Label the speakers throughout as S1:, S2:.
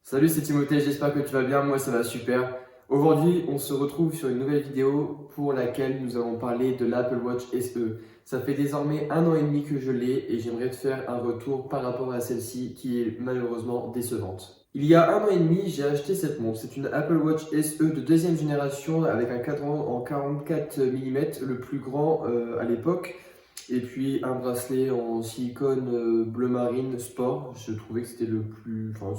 S1: Salut, c'est Timothée, j'espère que tu vas bien, moi ça va super. Aujourd'hui, on se retrouve sur une nouvelle vidéo pour laquelle nous allons parler de l'Apple Watch SE. Ça fait désormais 1 an et demi que je l'ai et j'aimerais te faire un retour par rapport à celle-ci qui est malheureusement décevante. Il y a 1 an et demi, j'ai acheté cette montre. C'est une Apple Watch SE de deuxième génération avec un cadran en 44 mm, le plus grand à l'époque. Et puis un bracelet en silicone bleu marine sport, je trouvais que c'était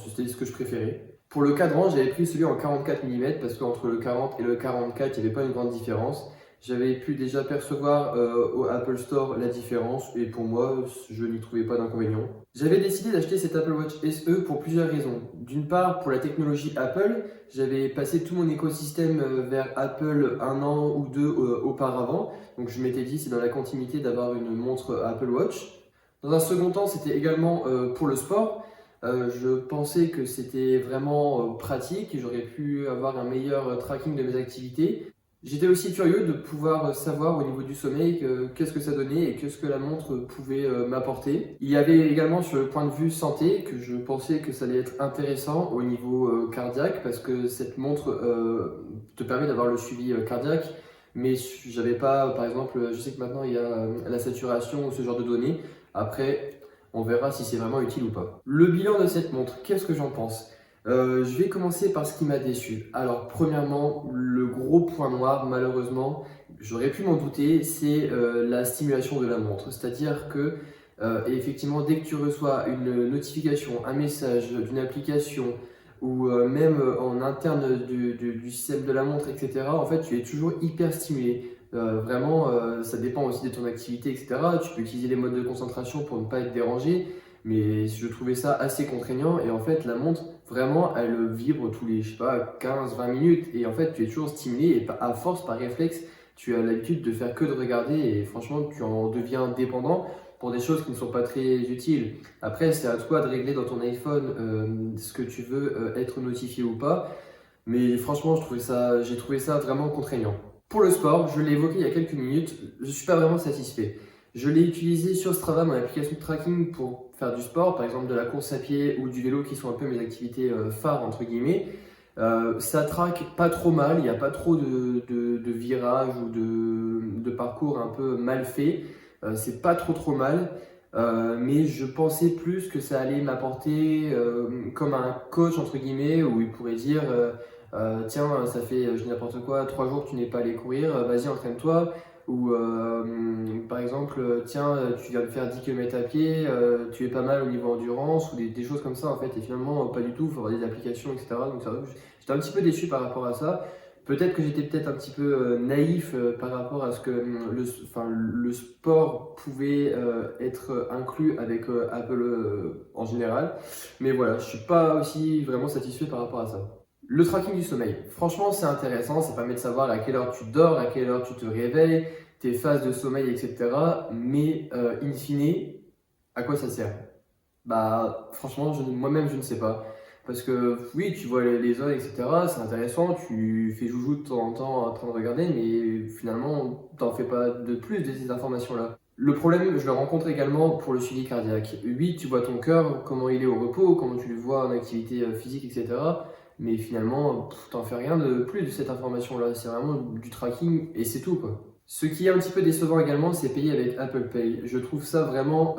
S1: c'était ce que je préférais. Pour le cadran, j'avais pris celui en 44 mm parce qu'entre le 40 et le 44, il n'y avait pas une grande différence. J'avais pu déjà percevoir au Apple Store la différence et pour moi, je n'y trouvais pas d'inconvénient. J'avais décidé d'acheter cette Apple Watch SE pour plusieurs raisons. D'une part, pour la technologie Apple, j'avais passé tout mon écosystème vers Apple 1 an ou deux auparavant. Donc je m'étais dit, c'est dans la continuité d'avoir une montre Apple Watch. Dans un second temps, c'était également pour le sport. Je pensais que c'était vraiment pratique et j'aurais pu avoir un meilleur tracking de mes activités. J'étais aussi curieux de pouvoir savoir au niveau du sommeil qu'est-ce que ça donnait et qu'est-ce que la montre pouvait m'apporter. Il y avait également sur le point de vue santé que je pensais que ça allait être intéressant au niveau cardiaque parce que cette montre te permet d'avoir le suivi cardiaque, mais j'avais pas, par exemple, je sais que maintenant il y a la saturation ou ce genre de données. Après, on verra si c'est vraiment utile ou pas. Le bilan de cette montre, qu'est-ce que j'en pense? Je vais commencer par ce qui m'a déçu. Alors, premièrement, le gros point noir, malheureusement, j'aurais pu m'en douter, c'est la stimulation de la montre. C'est-à-dire que, effectivement, dès que tu reçois une notification, un message d'une application, ou même en interne du système de la montre, etc., en fait, tu es toujours hyper stimulé. Vraiment, ça dépend aussi de ton activité, etc. Tu peux utiliser les modes de concentration pour ne pas être dérangé, mais je trouvais ça assez contraignant. Et en fait, la montre, vraiment, elle vibre tous les, je sais pas, 15-20 minutes. Et en fait, tu es toujours stimulé et à force, par réflexe, tu as l'habitude de faire que de regarder. Et franchement, tu en deviens dépendant pour des choses qui ne sont pas très utiles. Après, c'est à toi de régler dans ton iPhone ce que tu veux être notifié ou pas. Mais franchement, j'ai trouvé ça vraiment contraignant. Pour le sport, je l'ai évoqué il y a quelques minutes, je ne suis pas vraiment satisfait. Je l'ai utilisé sur Strava, mon application de tracking, pour faire du sport, par exemple de la course à pied ou du vélo, qui sont un peu mes activités phares, entre guillemets. Ça traque pas trop mal, il n'y a pas trop de virages ou de parcours un peu mal faits. C'est pas trop mal. Mais je pensais plus que ça allait m'apporter comme un coach entre guillemets où il pourrait dire tiens, ça fait je dis n'importe quoi 3 jours que tu n'es pas allé courir, vas-y entraîne-toi, ou par exemple tiens, tu viens de faire 10 km à pied, tu es pas mal au niveau endurance, ou des choses comme ça en fait. Et finalement pas du tout, il faut avoir des applications, etc. Donc j'étais un petit peu déçu par rapport à ça. Peut-être que j'étais peut-être un petit peu naïf par rapport à ce que le sport pouvait être inclus avec Apple en général. Mais voilà, je suis pas aussi vraiment satisfait par rapport à ça. Le tracking du sommeil, franchement c'est intéressant, ça permet de savoir à quelle heure tu dors, à quelle heure tu te réveilles, tes phases de sommeil, etc. Mais in fine, à quoi ça sert? Bah, franchement, moi-même, je ne sais pas. Parce que oui, tu vois les zones, etc. C'est intéressant, tu fais joujou de temps en temps en train de regarder, mais finalement, t'en fais pas de plus de ces informations-là. Le problème, je le rencontre également pour le suivi cardiaque. Oui, tu vois ton cœur, comment il est au repos, comment tu le vois en activité physique, etc. Mais finalement, t'en fais rien de plus de cette information-là. C'est vraiment du tracking et c'est tout, quoi. Ce qui est un petit peu décevant également, c'est payer avec Apple Pay. Je trouve ça vraiment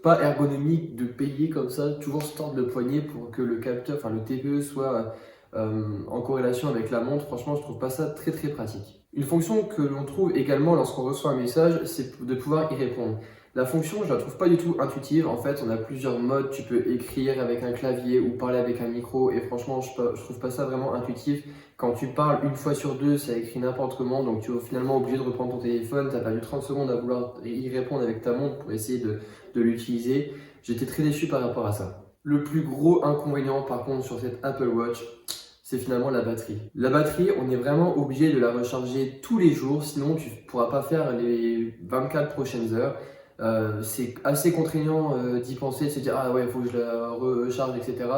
S1: pas ergonomique de payer comme ça, toujours se tordre le poignet pour que le capteur, enfin le TPE soit en corrélation avec la montre. Franchement, je trouve pas ça très pratique. Une fonction que l'on trouve également lorsqu'on reçoit un message, c'est de pouvoir y répondre. La fonction, je la trouve pas du tout intuitive. En fait, on a plusieurs modes. Tu peux écrire avec un clavier ou parler avec un micro. Et franchement, je trouve pas ça vraiment intuitif. Quand tu parles une fois sur deux, ça écrit n'importe comment. Donc, tu es finalement obligé de reprendre ton téléphone. Tu as perdu 30 secondes à vouloir y répondre avec ta montre pour essayer de l'utiliser. J'étais très déçu par rapport à ça. Le plus gros inconvénient, par contre, sur cette Apple Watch, c'est finalement la batterie. La batterie, on est vraiment obligé de la recharger tous les jours, sinon tu ne pourras pas faire les 24 prochaines heures. C'est assez contraignant d'y penser, de se dire ah ouais, il faut que je la recharge, etc.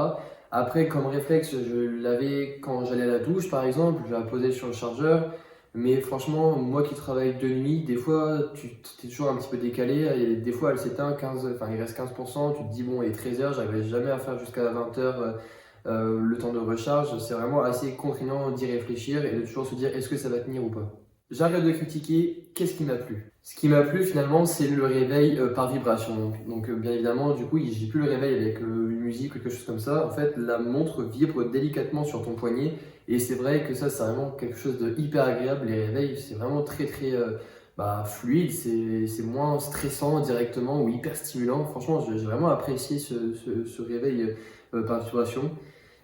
S1: Après, comme réflexe, je l'avais quand j'allais à la douche par exemple, je la posais sur le chargeur. Mais franchement, moi qui travaille de nuit, des fois tu es toujours un petit peu décalé. Et des fois elle s'éteint, 15, enfin il reste 15%. Tu te dis bon, il est 13h, j'arriverai jamais à faire jusqu'à 20h le temps de recharge, c'est vraiment assez contraignant d'y réfléchir et de toujours se dire est-ce que ça va tenir ou pas. J'arrête de critiquer, qu'est-ce qui m'a plu? Ce qui m'a plu finalement, c'est le réveil par vibration. Donc, bien évidemment, du coup, j'ai plus le réveil avec une musique ou quelque chose comme ça. En fait, la montre vibre délicatement sur ton poignet et c'est vrai que ça, c'est vraiment quelque chose de hyper agréable. Les réveils, c'est vraiment très très fluide, c'est moins stressant directement ou hyper stimulant. Franchement, j'ai vraiment apprécié ce réveil par vibration.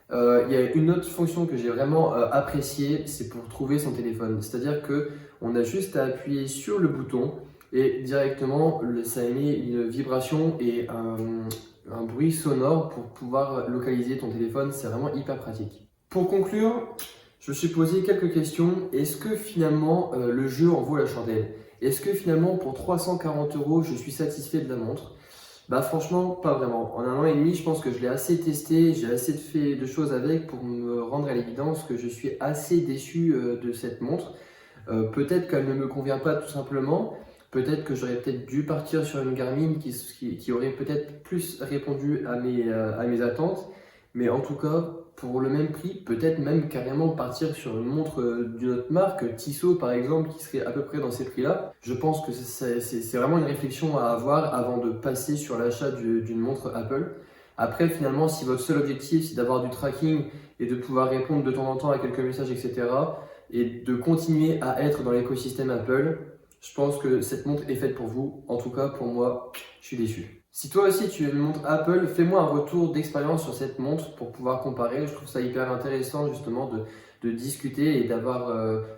S1: Il y a une autre fonction que j'ai vraiment appréciée, c'est pour trouver son téléphone. C'est-à-dire que on a juste à appuyer sur le bouton et directement ça émet une vibration et un bruit sonore pour pouvoir localiser ton téléphone. C'est vraiment hyper pratique. Pour conclure, je me suis posé quelques questions. Est-ce que finalement le jeu en vaut la chandelle? Est-ce que finalement pour 340 €, je suis satisfait de la montre? Bah franchement, pas vraiment. En 1 an et demi, je pense que je l'ai assez testé, j'ai assez fait de choses avec pour me rendre à l'évidence que je suis assez déçu de cette montre. Peut-être qu'elle ne me convient pas tout simplement. Peut-être que j'aurais peut-être dû partir sur une Garmin qui aurait peut-être plus répondu à mes attentes. Mais en tout cas, pour le même prix, peut-être même carrément partir sur une montre d'une autre marque, Tissot par exemple, qui serait à peu près dans ces prix-là. Je pense que c'est vraiment une réflexion à avoir avant de passer sur l'achat d'une montre Apple. Après, finalement, si votre seul objectif c'est d'avoir du tracking et de pouvoir répondre de temps en temps à quelques messages, etc., et de continuer à être dans l'écosystème Apple, je pense que cette montre est faite pour vous. En tout cas, pour moi, je suis déçu. Si toi aussi tu veux une montre Apple, fais-moi un retour d'expérience sur cette montre pour pouvoir comparer. Je trouve ça hyper intéressant justement de discuter et d'avoir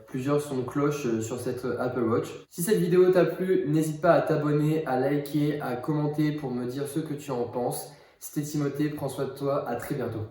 S1: plusieurs sons de cloche sur cette Apple Watch. Si cette vidéo t'a plu, n'hésite pas à t'abonner, à liker, à commenter pour me dire ce que tu en penses. C'était Timothée, prends soin de toi, à très bientôt.